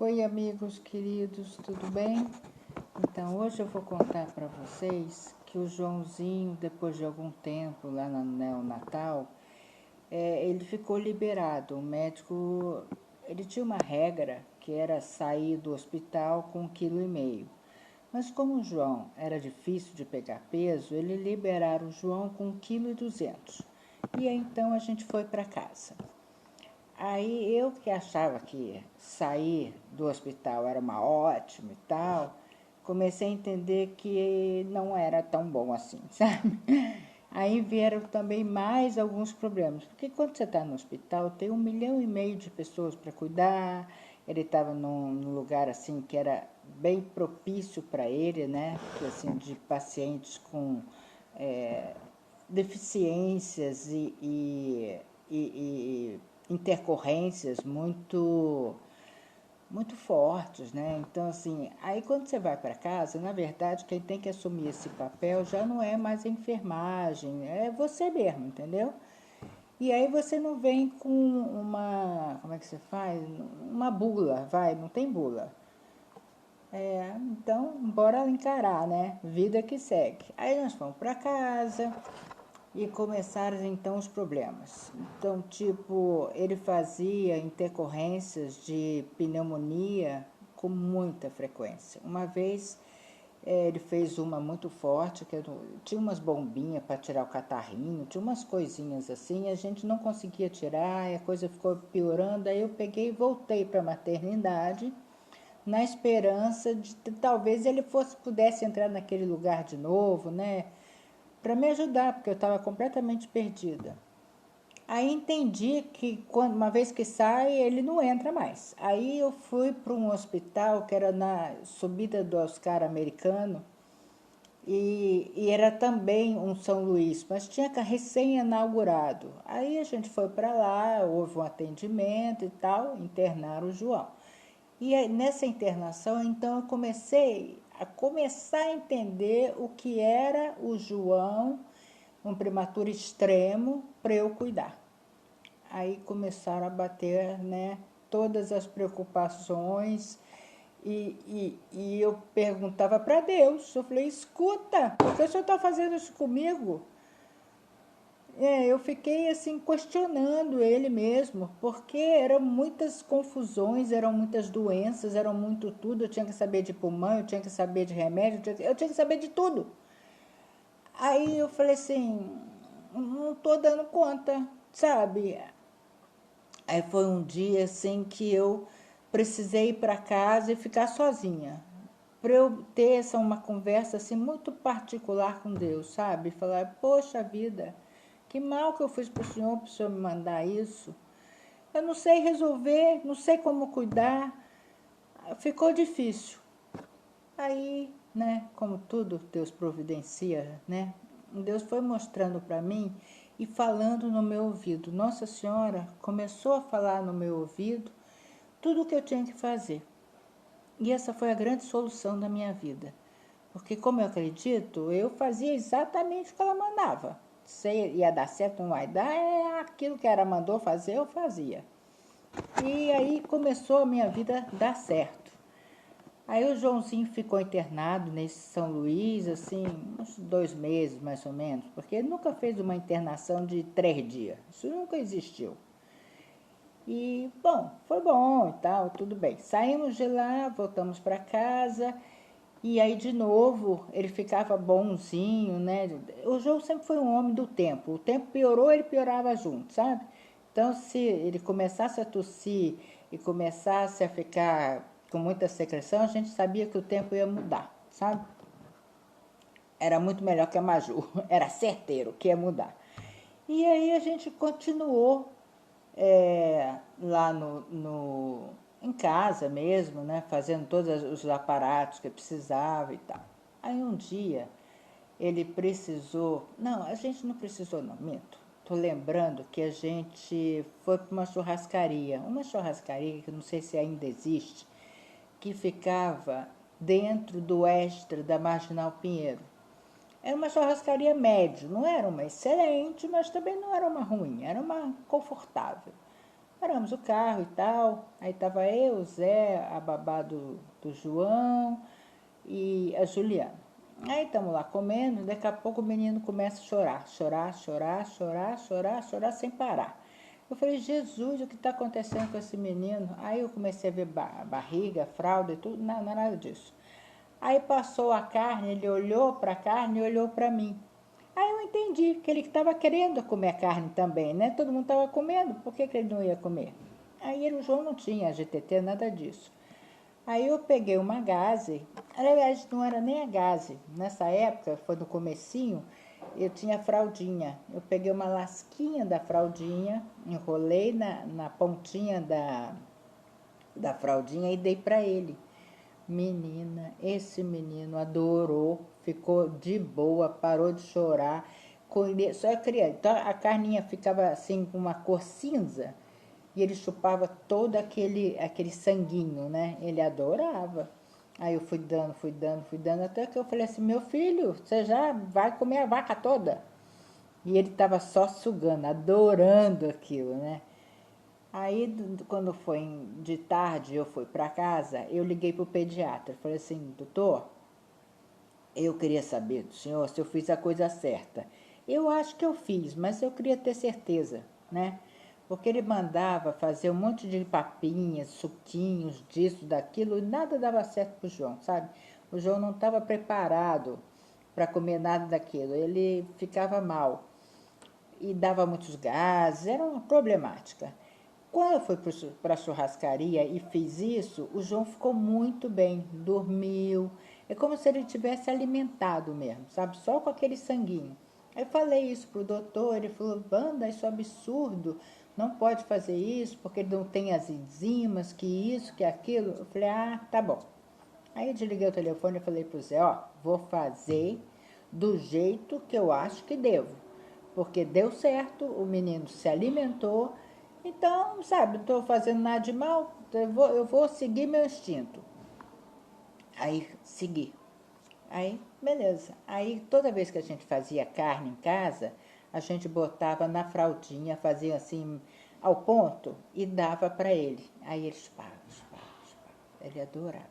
Oi, amigos queridos, tudo bem? Então, hoje eu vou contar para vocês que o Joãozinho, depois de algum tempo lá no neonatal, ele ficou liberado. O médico, ele tinha uma regra que era sair do hospital com 1,5 kg. Mas como o João era difícil de pegar peso, ele liberaram o João com 1,2 kg. E aí, então a gente foi para casa. Aí eu que achava que sair do hospital era uma ótima e tal, comecei a entender que não era tão bom assim, sabe? Aí vieram também mais alguns problemas, porque quando você está no hospital tem 1,5 milhão de pessoas para cuidar. Ele estava num lugar assim que era bem propício para ele, né? Assim, de pacientes com é, deficiências e intercorrências muito fortes, né? Então, assim, aí quando você vai para casa, na verdade, quem tem que assumir esse papel já não é mais a enfermagem, é você mesmo, entendeu? E aí você não vem com como é que você faz? Uma bula, vai, não tem bula. Então, bora encarar, né? Vida que segue. Aí nós fomos para casa, e começaram então os problemas. Então, tipo, ele fazia intercorrências de pneumonia com muita frequência. Uma vez ele fez uma muito forte, que tinha umas bombinhas para tirar o catarrinho, tinha umas coisinhas assim, a gente não conseguia tirar, e a coisa ficou piorando. Aí eu peguei e voltei para a maternidade, na esperança de talvez ele pudesse entrar naquele lugar de novo, né? Para me ajudar, porque eu estava completamente perdida. Aí entendi que uma vez que sai, ele não entra mais. Aí eu fui para um hospital que era na subida do Oscar americano e era também um São Luís, mas tinha recém-inaugurado. Aí a gente foi para lá, houve um atendimento e tal, internaram o João. E nessa internação, então, eu comecei a entender o que era o João, um prematuro extremo, para eu cuidar. Aí começaram a bater, né, todas as preocupações e eu perguntava para Deus, eu falei, escuta, por que o senhor está fazendo isso comigo? Eu fiquei assim questionando ele mesmo, porque eram muitas confusões, eram muitas doenças, eram muito tudo. Eu tinha que saber de pulmão, eu tinha que saber de remédio, eu tinha que saber de tudo. Aí eu falei assim, não tô dando conta, sabe? Aí foi um dia assim que eu precisei ir para casa e ficar sozinha, para eu ter uma conversa assim muito particular com Deus, sabe? Falar, poxa vida, que mal que eu fiz para o senhor me mandar isso. Eu não sei resolver, não sei como cuidar. Ficou difícil. Aí, né, como tudo Deus providencia, né? Deus foi mostrando para mim e falando no meu ouvido. Nossa Senhora começou a falar no meu ouvido tudo o que eu tinha que fazer. E essa foi a grande solução da minha vida. Porque, como eu acredito, eu fazia exatamente o que ela mandava. Se ia dar certo ou não vai dar, é aquilo que ela mandou fazer, eu fazia. E aí começou a minha vida a dar certo. Aí o Joãozinho ficou internado nesse São Luís, assim, uns 2 meses mais ou menos, porque ele nunca fez uma internação de 3 dias. Isso nunca existiu. E, bom, foi bom e tal, tudo bem. Saímos de lá, voltamos para casa. E aí, de novo, ele ficava bonzinho, né? O João sempre foi um homem do tempo. O tempo piorou, ele piorava junto, sabe? Então, se ele começasse a tossir e começasse a ficar com muita secreção, a gente sabia que o tempo ia mudar, sabe? Era muito melhor que a Maju. Era certeiro que ia mudar. E aí a gente continuou lá em casa mesmo, né? Fazendo todos os aparatos que precisava e tal. Aí um dia ele precisou. Não, a gente não precisou, não, minto. Tô lembrando que a gente foi para uma churrascaria. Uma churrascaria que não sei se ainda existe, que ficava dentro do Extra da Marginal Pinheiro. Era uma churrascaria média, não era uma excelente, mas também não era uma ruim, era uma confortável. Paramos o carro e tal. Aí tava eu, o Zé, a babá do João e a Juliana. Aí estamos lá comendo, daqui a pouco o menino começa a chorar, chorar, chorar, chorar, chorar, chorar sem parar. Eu falei, Jesus, o que está acontecendo com esse menino? Aí eu comecei a ver barriga, fralda e tudo, não, não é nada disso. Aí passou a carne, ele olhou para a carne e olhou para mim. Aí eu entendi que ele estava querendo comer carne também, né? Todo mundo estava comendo, por que ele não ia comer? Aí ele, o João não tinha GTT, nada disso. Aí eu peguei uma gaze, aliás, não era nem a gaze, nessa época, foi no comecinho, eu tinha fraldinha. Eu peguei uma lasquinha da fraldinha, enrolei na pontinha da fraldinha e dei para ele. Menina, esse menino adorou, ficou de boa, parou de chorar. Só queria, então a carninha ficava assim com uma cor cinza e ele chupava todo aquele sanguinho, né? Ele adorava. Aí eu fui dando, fui dando, fui dando, até que eu falei assim, meu filho, você já vai comer a vaca toda? E ele estava só sugando, adorando aquilo, né? Aí, quando foi de tarde, eu fui para casa, eu liguei para o pediatra. Falei assim, doutor, eu queria saber do senhor se eu fiz a coisa certa. Eu acho que eu fiz, mas eu queria ter certeza, né? Porque ele mandava fazer um monte de papinhas, suquinhos, disso, daquilo, e nada dava certo para o João, sabe? O João não estava preparado para comer nada daquilo, ele ficava mal e dava muitos gases, era uma problemática. Quando eu fui para a churrascaria e fiz isso, o João ficou muito bem, dormiu. É como se ele tivesse alimentado mesmo, sabe? Só com aquele sanguinho. Aí eu falei isso pro doutor, ele falou, Wanda, isso é absurdo, não pode fazer isso, porque ele não tem as enzimas, que isso, que aquilo. Eu falei, ah, tá bom. Aí eu desliguei o telefone e falei pro Zé, ó, vou fazer do jeito que eu acho que devo. Porque deu certo, o menino se alimentou, então, sabe, não estou fazendo nada de mal, eu vou seguir meu instinto. Aí, segui. Aí, beleza. Aí, toda vez que a gente fazia carne em casa, a gente botava na fraldinha, fazia assim, ao ponto, e dava para ele. Aí ele espava, espava, espava. Ele adorava.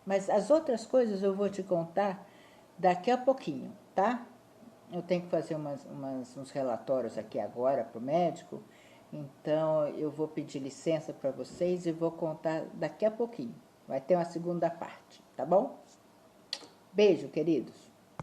Mas as outras coisas eu vou te contar daqui a pouquinho, tá? Eu tenho que fazer uns relatórios aqui agora para o médico, então eu vou pedir licença para vocês e vou contar daqui a pouquinho. Vai ter uma segunda parte, tá bom? Beijo, queridos.